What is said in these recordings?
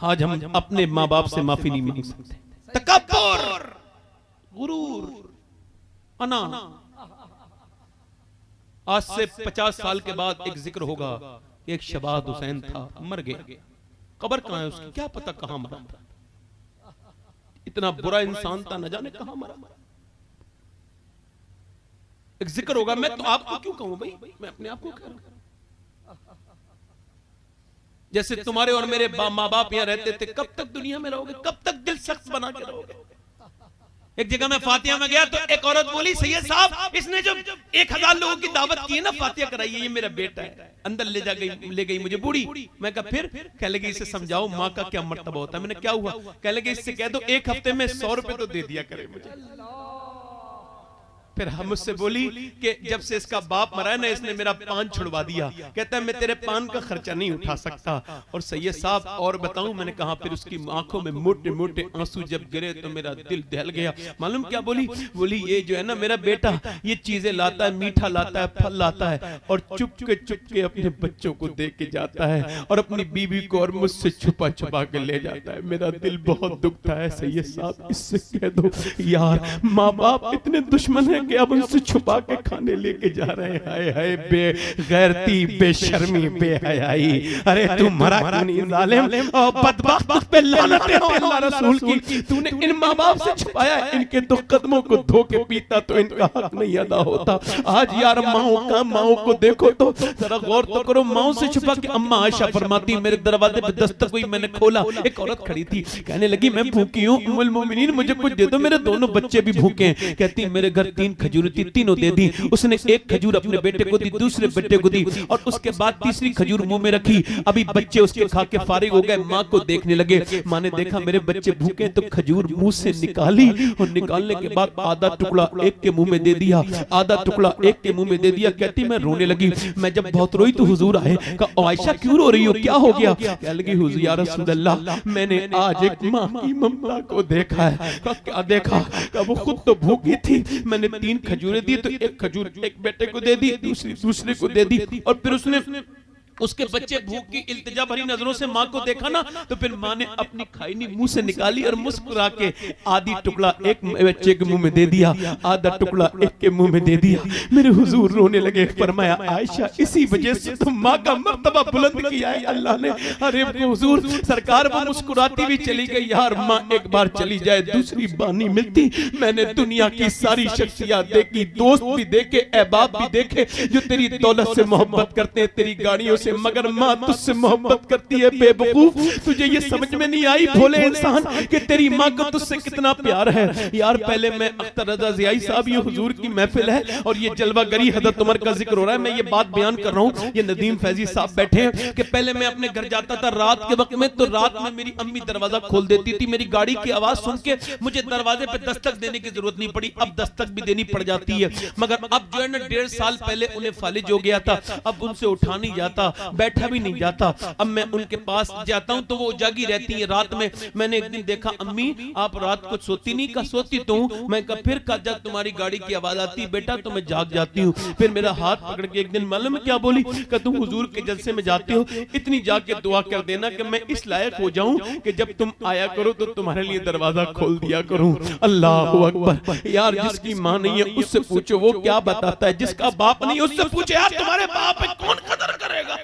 आज हम अपने माँ बाप से माफी नहीं मांग सकते। तकब्बुर, गुरूर, अना। आज से 50 साल के बाद एक जिक्र होगा, एक शबाद हुसैन था, मर गया, कब्र कहां है उसकी क्या पता कहां मरा था, इतना बुरा इंसान था, न जाने कहां मरा। एक जिक्र होगा, मैं तो आपको क्यों कहूं भाई, मैं अपने आप को कह रहा हूं। जैसे तुम्हारे और मेरे माँ बाप यहाँ रहते थे, कब तक दुनिया में रहोगे, कब तक दिल सख्त बना के रहोगे। एक जगह मैं फातिया में गया तो एक औरत बोली, सैयद साहब इसने जो 1000 लोगों की दावत की है ना, फातिया कराई है, ये मेरा बेटा है। अंदर ले गई मुझे बूढ़ी। मैं कहा फिर? कह लगी इसे समझाओ माँ का क्या मर्तबा होता है। मैंने क्या हुआ? कह लगी इससे कह दो 1 हफ्ते में 100 रुपए तो दे दिया करे मुझे। फिर हम मुझसे बोली कि जब से इसका बाप मरा है ना, इसने मेरा पान छुड़वा दिया। कहता है मैं तेरे पान का खर्चा नहीं उठा सकता। और सैयद साहब और बताऊं, मैंने कहा फिर उसकी आंखों में मोटे मोटे आंसू जब गिरे तो मेरा दिल दहल गया। मालूम क्या बोली? बोली ये जो है ना मेरा बेटा, ये चीजें लाता है, मीठा लाता है, फल लाता है, और चुपके अपने बच्चों को दे के जाता है, और अपनी बीवी को और मुझसे छुपा छुपा के ले जाता है। मेरा दिल बहुत दुखता है सैयद साहब, इससे कह दो यार माँ बाप इतने दुश्मन है कि अब उनसे छुपा के खाने लेके जा रहे हैं। हाय हाय बेगैरती, बेशर्मी, बेहयाई। अरे तू मरा क्यों नहीं जालिम और बदबख्त पे लानतें हो अल्लाह रसूल की। तूने इन माँ बाप से छुपाया, इनके तो कदमों को धो के पीता तो इनका हक नहीं अदा होता। आज यार माओ को देखो तो जरा गौर तो करो, माओ से छुपा के। अम्मा आयशा फरमाती मेरे दरवाजे पे दस्तक हुई, मैंने खोला, एक औरत खड़ी थी, कहने लगी मैं भूखी हूँ उम्मुल मोमिनीन, मुझे कुछ दे दो, मेरे दोनों बच्चे भी भूखे हैं। कहती मेरे घर 3 खजूर थी, तीनों दे दी। उसने 1 खजूर अपने बेटे को दी, दूसरे बेटे को दी, और उसके बाद तीसरी खजूर मुंह में रखी। अभी बच्चे उसके खा के फारिग हो गए, माँ को देखने लगे। माँ ने देखा मेरे बच्चे भूखे तो खजूर मुंह से निकाली, और निकालने के बाद आधा टुकड़ा एक के मुंह में दे दिया, आधा टुकड़ा एक के मुंह में दे दिया। कहती मैं रोने लगी। मैं जब बहुत रोई तो हुजूर आए, कहा आयशा क्यों रो रही हो, क्या हो गया? कह लगी हुजूर या रसूल अल्लाह, मैंने आज एक माँ की ममता को देखा है। क्या देखा? वो खुद तो भूखी थी, मैंने 3 खजूरें दी तो 1 खजूर एक बेटे को दे दी, दूसरे को दे दी, और फिर उसने उसके बच्चे भूख की इल्तिजा भरी नजरों से माँ को देखा ना, तो फिर माँ ने अपनी खाईनी मुंह से निकाली और मुस्कुरा के आधी टुकड़ा एक बच्चे के मुंह में दे दिया, आधा टुकड़ा एक के मुंह में दे दिया। मेरे हुजूर रोने लगे। फरमाया आयशा इसी वजह से तो माँ का मर्तबा बुलंद किया है अल्लाह ने। अरे हुजूर सरकार वो मुस्कुराती भी चली गई। यार माँ एक बार चली जाए दूसरी बार नहीं मिलती। मैंने दुनिया की सारी शख्सियत देखी, दोस्त भी देखे, अहबाब भी देखे जो तेरी दौलत से मोहब्बत करते हैं, तेरी गाड़ियों से, मगर माँ तुझसे मोहब्बत करती है। बेवकूफ, तुझे ये समझ में नहीं आई भोले इंसान कि तेरी माँ को तुझसे कितना प्यार है। यार पहले मैं अख्तर रजा ज़ियाई साहब, ये हुजूर की महफिल है और ये जलवागरी हज़रत उमर का जिक्र हो रहा है। मैं ये बात बयान कर रहा हूँ, ये नदीम फैजी साहब बैठे हैं कि पहले मैं अपने घर जाता था रात के वक्त में, तो रात में मेरी अम्मी दरवाजा खोल देती थी। मेरी गाड़ी की आवाज सुन के मुझे दरवाजे पे दस्तक देने की जरूरत नहीं पड़ी, अब दस्तक भी देनी पड़ जाती है। मगर अब जो है ना 1.5 साल पहले उन्हें फालिज हो गया था, अब उनसे उठा नहीं जाता, बैठा भी नहीं जाता। अब मैं उनके पास जाता हूं तो वो जागी रहती है रात में। मैंने एक दिन देखा अम्मी आप रात को सोती नहीं? का सोती तो हूं। मैं कहा फिर का जब तुम्हारी गाड़ी की आवाज आती है बेटा तो मैं जाग जाती हूँ। फिर मेरा हाथ पकड़ के एक दिन मालूम है क्या बोली? कि तुम हुजूर के जलसे में जाते हो, इतनी जाके दुआ कर देना कि मैं इस लायक हो जाऊं कि जब तुम आया करो तो तुम्हारे लिए दरवाजा खोल दिया करूं। अल्लाह अकबर। यार जिसकी माँ नहीं है उससे पूछो वो क्या बताता है, जिसका बाप नहीं उससे पूछो यार तुम्हारे बाप पे कौन कदर करेगा।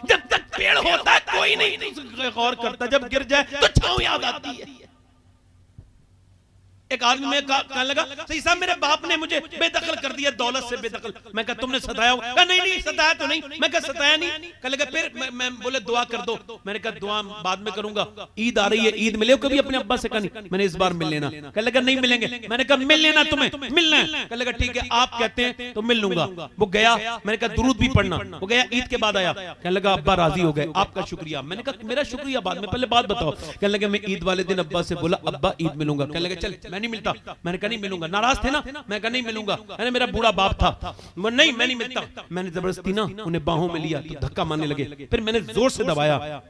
जब तक पेड़ होता है कोई नहीं गौर करता, जब गिर जाए तो छांव याद आती है। एक आदमी में कहने लगा सही साहब मेरे बाप ने मुझे बेदखल कर दिया, दौलत से बेदखल। मैं कहा तुमने सताया हो? कहा नहीं सताया तो नहीं। मैं कहा सताया नहीं। कहा लगा फिर मैं बोले दुआ कर दो। मैंने कहा दुआ बाद में करूंगा, ईद आ रही है, ईद मिले कभी अपने अब्बा से? कहा नहीं। मैंने इस बार मिल लेना। कहा लगा नहीं मिलेंगे। मैंने कहा मिल लेना, तुम्हें मिलना है। कहा लगा ठीक है आप कहते हैं तो मिल लूंगा। वो गया, मैंने कहा दुरूद भी पढ़ना। वो गया, ईद के बाद आया, कहने लगा अब्बा राजी हो गए, आपका शुक्रिया। मैंने कहा मेरा शुक्रिया बाद में, पहले बात बताओ। कहने लगे मैं ईद वाले दिन अब्बा से बोला अब्बा ईद मिलूंगा। कहने लगे चल मैं नहीं मिलता। मैंने कहा नहीं मिलूंगा। नाराज थे ना? मैं कहा नहीं मिलूंगा, अरे मेरा बूढ़ा बाप था। नहीं मैं नहीं मिलता। मैंने जबरदस्ती ना उन्हें बाहों में लिया तो धक्का मारने लगे। फिर मैंने जोर से दबाया,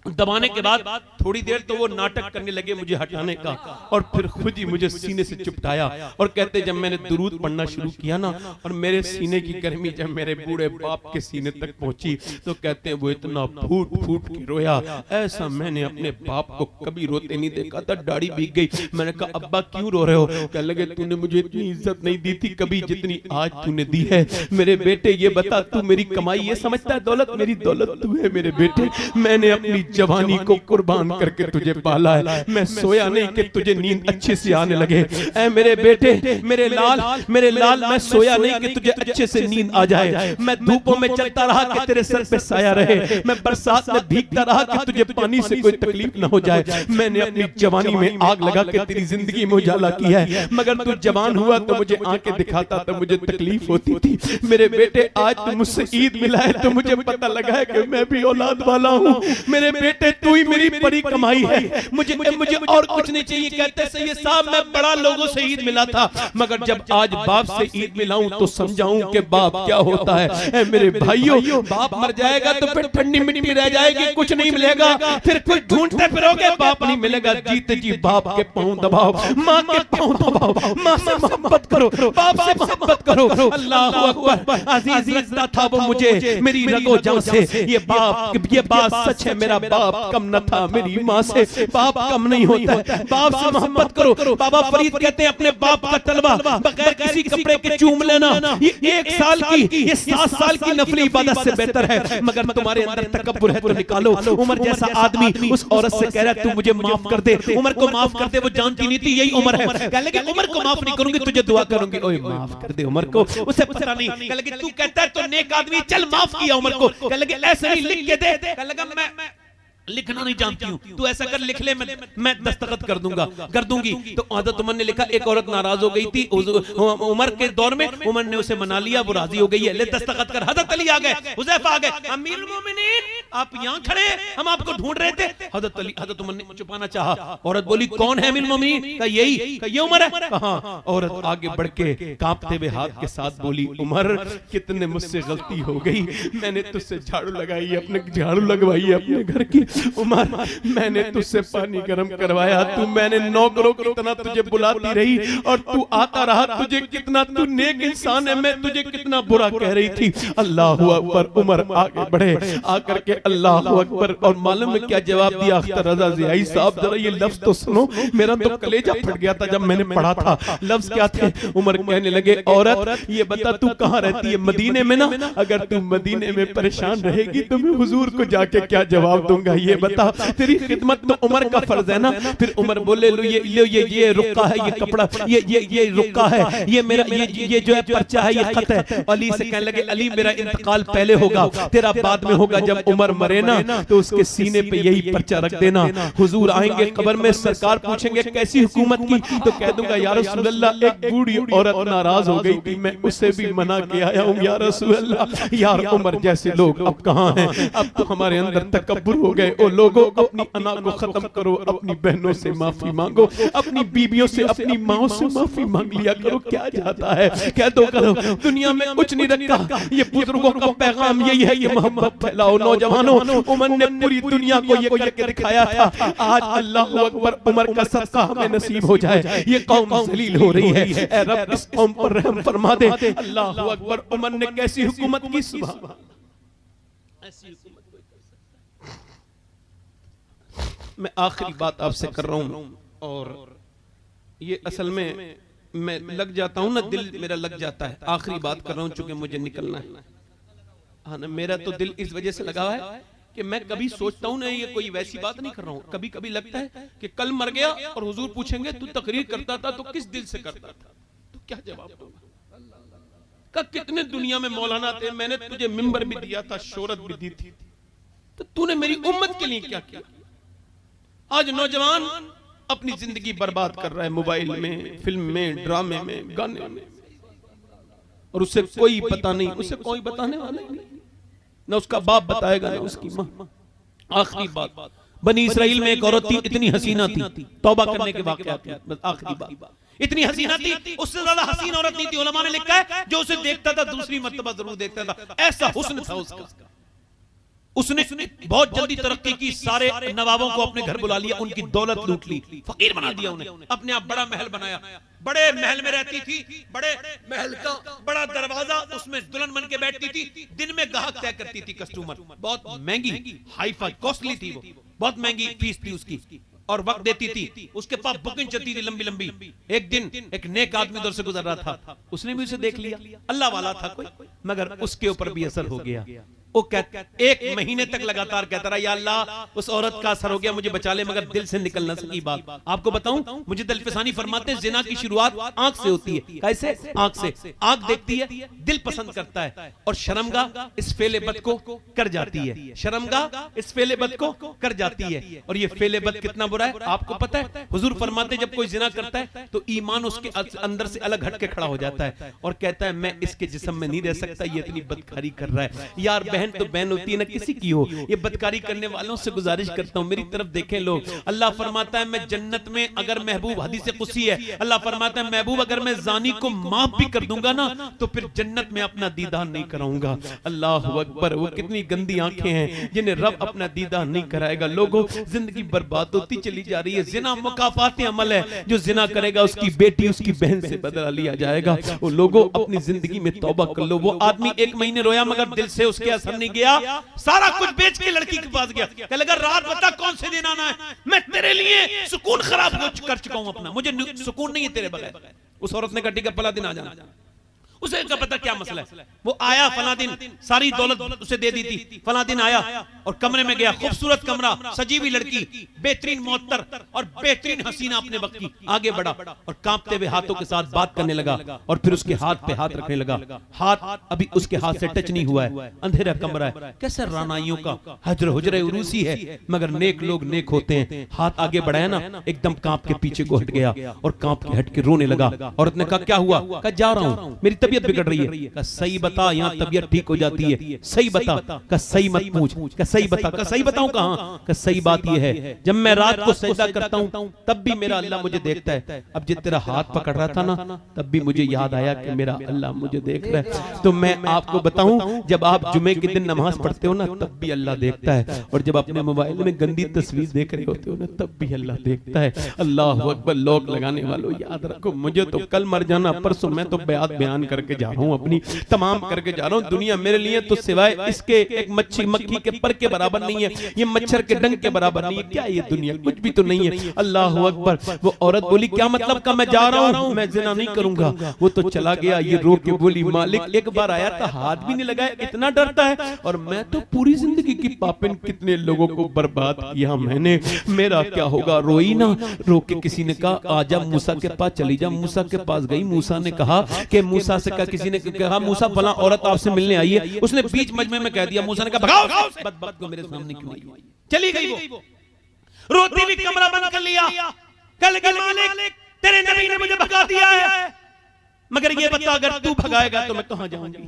दबाने के बाद थोड़ी देर तो वो नाटक करने लगे मुझे हटाने का, और फिर खुद ही मुझे सीने से चिपटाया और कहते जब मैंने दुरूद पढ़ना शुरू किया ना और मेरे सीने की गर्मी जब मेरे बूढ़े बाप के सीने तक पहुंची तो कहते हैं वो इतना फूट फूट के रोया, ऐसा मैंने अपने बाप को कभी रोते नहीं देखा था, दाढ़ी भीग गई। मैंने कहा अब्बा क्यों रो रहे हो? कह लगे तूने मुझे इतनी इज्जत नहीं दी थी कभी जितनी आज तूने दी है। मेरे बेटे ये बता तू मेरी कमाई ये समझता है दौलत? मेरी दौलत तू है मेरे बेटे। मैंने अपनी जवानी को कुर्बान करके तुझे पाला है, मैं सोया नहीं कि तुझे नींद अच्छे से आने लगे। ऐ मेरे बेटे, मेरे लाल, मैं सोया नहीं कि तुझे अच्छे से नींद आ जाए। मैं धूपों में चलता रहा कि तेरे सर पे साया रहे, मैं बरसात में भीगता रहा कि तुझे पानी से कोई तकलीफ न हो जाए। मैंने अपनी जवानी में आग लगा के तेरी जिंदगी में उजाला किया है, मगर तू जवान हुआ तो मुझे आंखें दिखाता तो मुझे तकलीफ होती थी। मेरे बेटे आज तू मुझसे ईद मिला है तो मुझे पता लगा है कि मैं भी औलाद वाला हूँ। मेरे बेटे तू ही मेरी बड़ी कमाई है, मुझे और कुछ नहीं चाहिए। कहते सही साहब मैं बड़ा लोगों से ईद मिला था, मगर जब आज बाप से ईद मिलाऊं तो समझाऊं कि बाप क्या होता है। मेरे भाइयों, बाप मर जाएगा तो फिर ठंडी मिट्टी रह जाएगी, कुछ नहीं मिलेगा, फिर कुछ ढूंढते फिरोगे बाप नहीं मिलेगा। जीते जी बाप के पांव दबाओ, माँ के पांव दबाओ, माँ से मोहब्बत करो, बाप से मोहब्बत करो। अल्लाह अकबर। अजीज लगता था वो मुझे मेरी रगो जान से, ये बात सच है, मेरा बाप कम न था मेरी माँ से, बाप कम नहीं होता है, बाप से मोहब्बत करो। बाबा फरीद कहते हैं अपने बाप का तलबा बगैर किसी कपड़े के चूम लेना ये 1 साल की, ये 7 साल की नफली इबादत से बेहतर है। मगर तुम्हारे अंदर तकब्बुर है तो निकालो। उमर जैसा आदमी उस औरत से कह रहा है तू मुझे माफ कर दे, उमर को माफ कर दे। वो जानती नहीं थी यही उमर है। कह लगे उमर को माफ नहीं करूंगी तुझे दुआ करूंगी। ओए माफ कर दे उमर को, उसे पता नहीं। कह लगे तू कहता है तो नेक आदमी, चल माफ किया उमर को। कह लगे ऐसे नहीं लिख के दे। कह लगा मैं लिखना नहीं जानती हूँ, तू ऐसा कर लिख ले, मैं दस्तखत कर दूंगी। तो हज़रत उमर ने लिखा। एक औरत नाराज हो गई थी उमर के दौर में, उमर ने उसे मना लिया, वो राजी हो गई है, ले दस्तखत कर। हज़रत अली आ गए, हुज़ैफा आ गए, अमीरुल मोमिनीन आप यहाँ खड़े, हम आपको ढूंढ रहे थे। हज़रत उमर ने छुपाना चाहा। औरत बोली कौन है अमीरुल मोमिनीन? यही, ये उमर है। कहाँ? औरत आगे बढ़ के कांपते हुए हाथ के साथ बोली उमर कितने मुझसे गलती हो गई, मैंने तुझसे झाड़ू लगाई, अपने झाड़ू लगवाई अपने घर की। उमर मैंने तुझसे पानी गर्म करवाया, तू मैंने नौकरों की तरह तुझे बुलाती रही और तू आता रहा, तुझे कितना तू नेक इंसान है, मैं तुझे कितना बुरा कह रही थी। अल्लाह अकबर। उमर आगे बढ़े, आकर के अल्लाह अकबर। और मालूम है क्या जवाब दिया अख्तर रजा ज़ियाई साहब? जरा ये लफ्ज तो सुनो, मेरा तो कलेजा फट गया था जब मैंने पढ़ा था। लफ्ज क्या थे? उमर कहने लगे औरत ये बता तू कहाँ रहती है? मदीने में ना? अगर तू मदीने में परेशान रहेगी तो मैं हुजूर को जाके क्या जवाब दूंगा, ये बता। तेरी खिदमत तो उमर का फर्ज है ना। फिर उमर बोले लो ये रुक्का है, ये कपड़ा, ये रुक्का है, ये मेरा ये जो है पर्चा है, ये खत है। अली से कहने लगे अली मेरा इंतकाल पहले होगा, तेरा बाद में होगा। जब उमर मरे ना तो उसके सीने पे यही पर्चा रख देना। हुजूर आएंगे कब्र में, सरकार पूछेंगे कैसी हुकूमत की, तो कह दूंगा या रसूल अल्लाह एक बूढ़ी औरत नाराज हो गई थी, मैं उसे भी मना के आया हूँ या रसूल अल्लाह। यार उमर जैसे लोग अब कहाँ हैं? अब तो हमारे अंदर तकब्बुर हो गए। ओ लोगों अपनी अना को खत्म करो, अपनी बहनों से माफी मांगो, अपनी बीबियों से अपनी माओ से माफी मांग लिया करो। क्या जाता है, कह दो करो, दुनिया में कुछ नहीं रखा। ये बुजुर्गों का पैगाम यही है, ये मोहब्बत फैलाओ। नौजवानों उमर ने पूरी दुनिया को ये करके दिखाया था। आज अल्लाह अकबर उमर का सदका हमें नसीब हो जाए। ये कौम जलील हो रही है, ऐ रब इस कौम पर रहम फरमा दे। अल्लाह अकबर। उमर ने कैसी हुकूमत की, सुभान ऐसी हुकूमत। मैं आखिरी बात आपसे कर रहा हूं, और ये असल में मैं लग जाता हूं ना, दिल मेरा लग जाता है। आखिरी बात कर रहा हूं चूंकि मुझे निकलना है। हाँ ना, मेरा तो दिल इस वजह से लगा हुआ है कि मैं कभी सोचता हूं ना, ये कोई वैसी बात नहीं कर रहा हूं, कभी कभी लगता है कि कल मर गया और हुजूर पूछेंगे तू तकरीर करता था तो किस दिल से करता था, तो क्या जवाब दूंगा? कितने दुनिया में मौलाना थे, मैंने तुझे मिंबर भी दिया था, शोहरत भी दी थी, तो तूने मेरी उम्मत के लिए क्या किया? आज नौजवान अपनी जिंदगी बर्बाद कर रहा है मोबाइल में, फिल्म में, ड्रामे में, गाने में, और उसे कोई पता नहीं, उसे कोई बताने वाला नहीं, ना उसका बाप बताएगा ना उसकी माँ। आखिरी बात, बनी इसराइल में एक औरत थी, इतनी हसीना थी, तौबा करने के वाक़या थी। बस आखिरी बात, इतनी हसीना थी, उससे ज्यादा हसीन औरत नहीं थी। उलमा ने लिखा है जो उसे देखता था दूसरी मर्तबा जरूर देखता था, ऐसा हुस्न था उसका। उसने बहुत जल्दी तरक्की की, सारे नवाबों को अपने घर बुला लिया, उनकी दौलत लूट ली, फकीर बना दिया उन्हें, अपने आप बड़ा महल बनाया, बड़े महल में रहती थी, बड़े महल का बड़ा दरवाजा, उसमें दुल्हन बन के बैठती थी, दिन में ग्राहक तय करती थी, कस्टमर, बहुत महंगी हाई फाई कॉस्टली थी वो, बहुत महंगी फीस थी उसकी, और वक्त देती थी, उसके पास बुकिंग चलती थी लंबी लंबी। एक दिन एक नेक आदमी उधर से गुजर रहा था, उसने भी उसे देख लिया, अल्लाह वाला था कोई, मगर उसके ऊपर भी असर हो गया। वो एक महीने तक लगातार कहता रहा, या अल्लाह उस औरत का असर हो गया, मुझे बचा ले, मगर दिल से निकल ना सकी बात। आपको बताऊं, मुझे दलफिसानी फरमाते हैं जिना की शुरुआत आंख से होती है। कैसे? आंख से। आंख देखती है, दिल पसंद करता है, और शर्मगाह इस फेले बद को कर जाती है, शर्मगाह इस फेले बद को कर जाती है। और ये फेले बद कितना बुरा है आपको पता है? हुजूर फरमाते जब कोई जिना करता है तो ईमान उसके अंदर से अलग हट के खड़ा हो जाता है, और कहता है मैं इसके जिस्म में नहीं रह सकता, ये इतनी बदकारी कर रहा है। यार बहन तो बहन होती है ना, किसी की हो, ये बदकारी करने वालों से गुजारिश करता हूं मेरी तरफ देखें लोग। अल्लाह फरमाता है मैं जन्नत में, अगर महबूब, हदीस कुदसी है, अल्लाह फरमाता है महबूब अगर मैं जानी को माफ भी कर दूंगा ना तो फिर जन्नत में अपना दीदार नहीं कराऊंगा। अल्लाह अकबर, वो कितनी गंदी आंखें हैं जिन्हें रब अपना दीदार नहीं कराएगा। लोगों जिंदगी बर्बाद होती चली जा रही है। जिना मुकाफात अमल है, जो जिना करेगा उसकी बेटी उसकी बहन से बदला लिया जाएगा। वो लोगों अपनी जिंदगी में तौबा कर लो। वो आदमी 1 महीने रोया मगर दिल से उसके असर नहीं गया, सारा कुछ बेच के लड़की के पास गया, कहने लगा रात बता कौन से दिन आना है, मैं तेरे लिए सुकून खराब कर चुका हूं अपना, मुझे सुकून नहीं है तेरे बगैर। उस औरत ने कहा ठीक है फला दिन आ जाना। उसे क्या पता क्या मसला है। वो आया फला दिन, सारी दौलत उसे दे दी थी, फला दिन आया और कमरे में गया, खूबसूरत कमरा, सजी हुई लड़की, बेहतरीन मुअत्तर और बेहतरीन हसीना अपने वक्त की। आगे बढ़ा और कांपते हुए हाथों के साथ बात करने लगा, और फिर उसके हाथ पे हाथ रखने लगा। हाथ अभी उसके हाथ से टच नहीं हुआ है, अंधेरा कमरा है, कैसे रानाइयों का हजर हुजरे उरूसी है, मगर नेक लोग नेक होते हैं। हाथ आगे बढ़ाया ना, एकदम कांप के पीछे को हट गया और कांप के हट के रोने लगा। औरत ने कहा क्या हुआ? कहा जा रहा हूं, मेरी तबीयत बिगड़ रही है। का सही बता, यहाँ तबीयत ठीक हो जाती है, सही बता। का सही मत पूछ, का सही बता। का सही बताऊं कहां? का सही बात यह है जब मैं रात को सजदा करता हूं तब भी मेरा अल्लाह मुझे देखता है। अब जिस तेरा हाथ पकड़ रहा था ना तब भी मुझे याद आया कि मेरा अल्लाह मुझे देख रहा है। तो मैं आपको बताऊं, जब आप जुमे के दिन नमाज पढ़ते हो ना तब भी अल्लाह देखता है, और जब अपने मोबाइल में गंदी तस्वीर देख रहे होते हो ना तब भी अल्लाह देखता है। अल्लाह अकबर। लोग लगाने वालों याद रखो, मुझे तो कल मर जाना, परसों मैं तो बयान करके जा रहा हूं, अपनी तमाम करके जा रहा हूं। दुनिया मेरे लिए तो सिवाय इसके एक मक्खी के पर के बराबर नहीं है, ये मच्छर के डंक के बराबर नहीं है। क्या ये दुनिया कुछ भी तो नहीं है। अल्लाह अकबर। वो औरत बोली क्या मतलब का मैं जा रहा हूं, मैं जिना नहीं करूंगा। वो तो चला गया। ये रो के बोली मालिक एक बार आया था, हाथ भी नहीं लगाया, इतना डरता है, और मैं तो पूरी जिंदगी की पापिन कितने लोगों को बर्बाद किया मैंने, मेरा क्या होगा। रोई ना, रो के किसी ने कहा आजा मूसा के पास चली जा। मूसा के पास गई, मूसा ने कहा कि मूसा से कहा, किसी ने कहा मूसा फला औरत आपसे मिलने आई है, उसने बीच मजमे में कह दिया। मूसा ने कहा भगाओ बदबख्त को मेरे सामने क्यों आई। चली गई वो, रोती भी कमरा बंद कर लिया। कल के मालिक तेरे नबी ने मुझे भगा दिया है, मगर ये बता अगर तू भगाएगा तो मैं कहां जाऊंगी।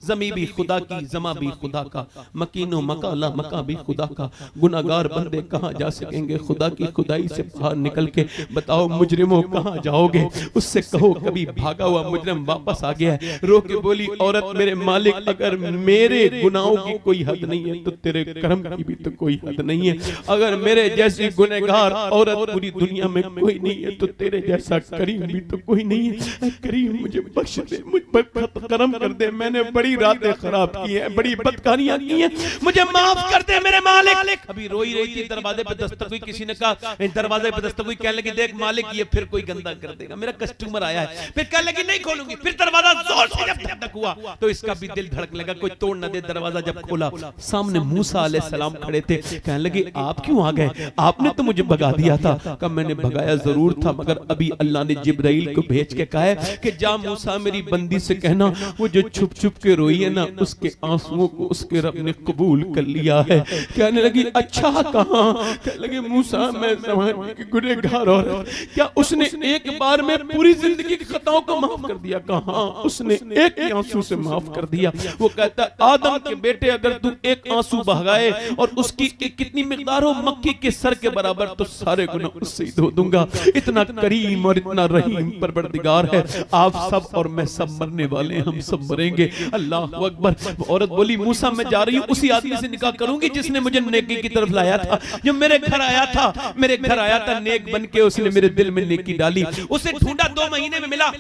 जमी भी खुदा की, जमा भी खुदा का, मकीनो मकाला मका भी खुदा का, गुनाहगार बंदे कहां जा सकेंगे खुदा की खुदाई से बाहर निकल के। बताओ मुजरिमों कहां जाओगे। उससे कहो कभी भागा हुआ मुजरिम वापस आ गया है। रो के बोली औरत मेरे मालिक अगर मेरे गुनाहों की कोई हद नहीं है तो तेरे करम की भी तो कोई हद नहीं है। अगर मेरे जैसी गुनहगार औरत पूरी दुनिया में कोई नहीं है तो तेरे जैसा करीम भी तो कोई नहीं है। करीम मुझे बख्श दे, मुझ पर करम कर दे, मैंने बड़ी रातें खराब की हैं, बड़ी बदकारियां की हैं, मुझे माफ कर दे मेरे मालिक। अभी रोई रही थी, दरवाजे पे दस्तक हुई, किसी ने कहा दरवाजे पे दस्तक हुई, कहने लगी देख मालिक ये फिर कोई गंदा कर देगा, मेरा कस्टमर आया है। फिर कहने लगी नहीं खोलूंगी। फिर दरवाजा जोर से जब धक हुआ तो इसका भी दिल धड़कने लगा, कोई तोड़ न दे। दरवाजा जब खोला सामने मूसा अलैहिस्सलाम खड़े थे। कहने लगे आप क्यों आ गए? आपने तो मुझे भगा दिया था। कहा मैंने भगाया जरूर था, मगर अभी अल्लाह ने जिब्राइल को भेज के कहा है कि जा मूसा मेरी बंदी से कहना वो जो छुप छुप के रोई है ना उसके आंसुओं को उसके रब ने कबूल कर लिया है। कहने लगी अच्छा कहां? कहने लगे मूसा मैं ज़माने की गुनहगार औरत, क्या उसने एक बार में पूरी जिंदगी की खताओं को माफ कर दिया? कहां उसने एक ही आंसू से माफ कर दिया। वो कहता आदम के बेटे अगर तू एक आंसू बहाए और उसकी कितनी मिकदार हो मक्खी के सर के बराबर तो सारे गुनाह उससे ही धो दूंगा। इतना करीम और इतना रहीम परवरदिगार है। आप सब और मैं सब मरने वाले, हम सब मरेंगे। अल्लाह अकबर। औरत बोली मूसा मैं जा रही हूँ उसी आदमी से निकाह करूंगी जिसने मुझे नेकी की तरफ लाया था, जो मेरे घर आया था नेक बन के, उसने मेरे दिल में नेकी डाली। उसे ढूंढा 2 महीने में मिला,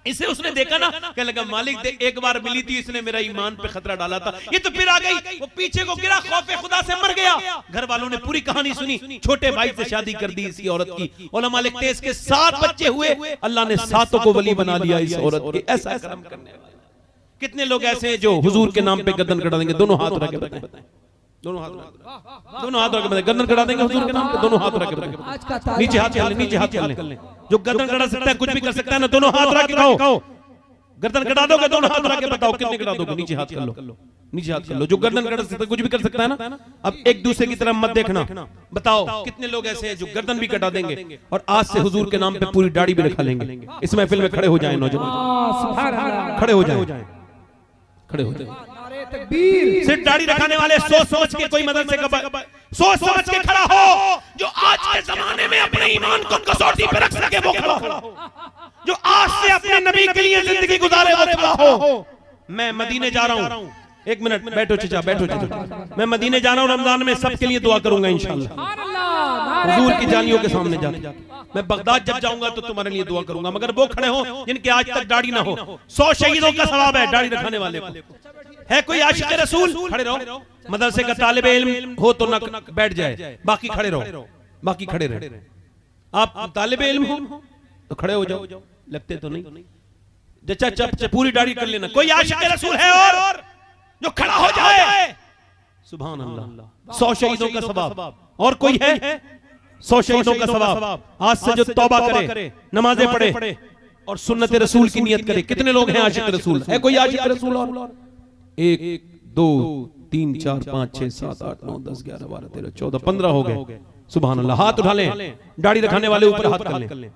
इसे उसने देखा ना, कहने लगा मालिक देख एक बार मिली थी, इसने मेरा ईमान पे खतरा डाला था, ये तो फिर आ गई। वो पीछे को गिरा, खौफे खुदा से मर गया। घर वालों ने पूरी कहानी सुनी, छोटे भाई से शादी कर दी इसी औरत की। उलमा लिखते हैं इसके 7 बच्चे हुए, अल्लाह ने 7 को वली बना लिया इस औरत के। ऐसा करम करने वाले कितने लोग ऐसे हैं जो हुजूर के नाम पे गर्दन कटा देंगे? दोनों हाथ रख के बताएं, दोनों हाथ रख के बताएं, गर्दन कटा देंगे हुजूर के नाम पे, दोनों हाथ रख के बताएं। नीचे हाथ चल, नीचे हाथ चल। जो गर्दन कटा सकता है कुछ भी कर सकता है ना, दोनों हाथ रख के कहो गर्दन कटा दोगे, दोनों हाथ रख के बताओ कितने कटा दोगे? नीचे हाथ कर लो, नीचे हाथ कर लो। जो गर्दन कटा सकता है कुछ भी कर सकता है ना। अब एक दूसरे की तरफ मत देखना, बताओ कितने लोग ऐसे हैं जो गर्दन भी कटा देंगे और आज से हुजूर के नाम पे पूरी दाढ़ी भी रखा लेंगे। इस महफिल में खड़े हो जाए नौजवान, खड़े हो जाए, खड़े हो जाए। सिर्फ दाढ़ी रखाने वाले सोच समझ के कोई मदद से सोच समझ के खड़ा हो, जो आज के जमाने में अपने ईमान को कसौटी पे रख सके वो खड़ा हो, जो आज से अपने नबी के लिए जिंदगी गुजारे वो खड़ा हो। मैं मदीने जा रहा हूँ, एक मिनट बैठो चाचा, बैठो चाचा। मैं मदीने जा रहा हूँ, रमजान में सबके लिए दुआ करूंगा इंशाअल्लाह, हुजूर की जालियों के सामने जाके। मैं बगदाद जब जाऊंगा तो तुम्हारे लिए दुआ करूंगा, मगर वो खड़े हो जिनके आज तक दाढ़ी ना हो। 100 शहीदों का सवाब है दाढ़ी रखाने वाले को। है कोई आशिक रसूल? खड़े रहो। मदरसे का तालिबे इल्म हो तो न बैठ जाए, बाकी खड़े रहो, बाकी खड़े रहे। आप तालिबे इल्म हो तो खड़े हो जाओ, लगते तो नहीं। जच्चा चप पूरी दाढ़ी कर लेना। कोई आशिक रसूल है और जो खड़ा हो जाए? सुभान अल्लाह। 100 शहीदों का सवाब। और कोई है? 100 शहीदों का सवाब। आज से जो तौबा करे, नमाजें पढ़े और सुन्नत रसूल की नियत करे। कितने लोग हैं आशिक रसूल? है कोई आशिक रसूल? और 1 2 3 4 5 6 7 8 9 10 11 12 13 14 15 हो गए। सुभान अल्लाह। हाथ उठा लें। दाढ़ी रखाने वाले ऊपर हाथ कर लें।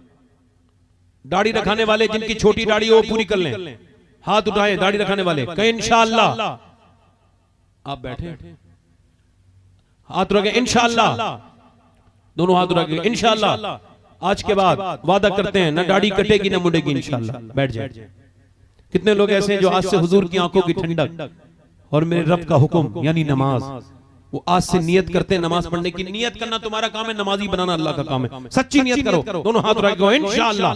दाढ़ी रखाने वाले जिनकी छोटी दाढ़ी हो पूरी कर लें, हाथ उठाए। दाढ़ी रखाने वाले कहें इंशाअल्लाह। आप बैठे, हाथ रखे इंशाअल्लाह, दोनों हाथ रखे इंशाअल्लाह। आज के बाद वादा करते हैं न दाढ़ी कटेगी न मुड़ेगी इंशाअल्लाह। बैठ जाए। कितने लोग ऐसे हैं जो आज से हुजूर की आंखों की ठंडक और मेरे रब का हुक्म यानी नमाज, वो आज से नियत करते हैं नमाज पढ़ने की। नियत करना तुम्हारा काम है, नमाजी बनाना अल्लाह का काम है। सच्ची नियत करो। दोनों हाथ रखो इंशाअल्लाह,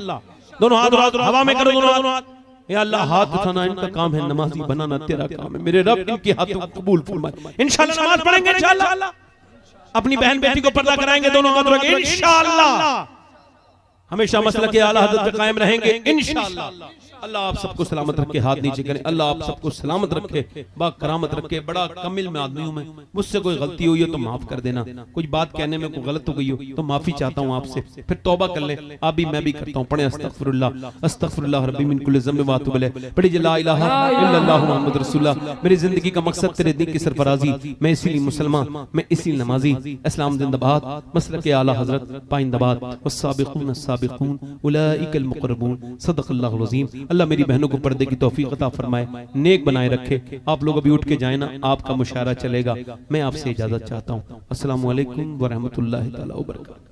दोनों हाथ हवा में करो, दोनों हाथ। या अल्लाह हाथ उठाना इनका काम है, नमाजी बनाना तेरा काम है। मेरे रब इनके हाथों को कबूल फरमाए। इंशाअल्लाह नमाज पढ़ेंगे, इंशाअल्लाह अपनी बहन बेटी को पर्दा कराएंगे, दोनों हाथ रखें इंशाअल्लाह। हमेशा मसलक के आला हज़रत पे कायम रहेंगे इंशाअल्लाह। अल्लाह आप सबको सलामत रखे, हाथ नीचे करें। अल्लाह आप सबको सलामत रखे, बा करामत रखे। बड़ा कमिल में आदमी हूं मैं, मुझसे कोई गलती हुई हो तो माफ कर देना, कुछ बात कहने में कोई गलत हो गई हो तो माफी चाहता हूं आपसे, फिर तौबा कर लें। आप भी मैं भी करता हूं। पढ़े अस्तगफिरुल्लाह अस्तगफिरुल्लाह रब्बी मिन कुल्लि ज़ंब व अतूबु इलैह। पढ़ी ला इलाहा इल्लल्लाह मुहम्मद रसूलुल्लाह। मेरी जिंदगी का मकसद तेरे दीन की सरफराजी, मैं इसीलिए मुसलमान, मैं इसीलिए नमाजी। इस्लाम जिंदाबाद, मसलक के आला हज़रत पाइंदाबाद। वस्साबिकून अस्साबिकून उलाइकल मुक़र्रबून। सदक़ल्लाहुल अज़ीम। अल्लाह मेरी बहनों को पर्दे की तौफीक अता फरमाए, नेक बनाए रखे। आप लोग अभी उठ के जाए ना, आपका मुशायरा चलेगा। मैं आपसे इजाजत चाहता हूँ। अस्सलामु अलैकुम व रहमतुल्लाहि तआला व बरकातहू।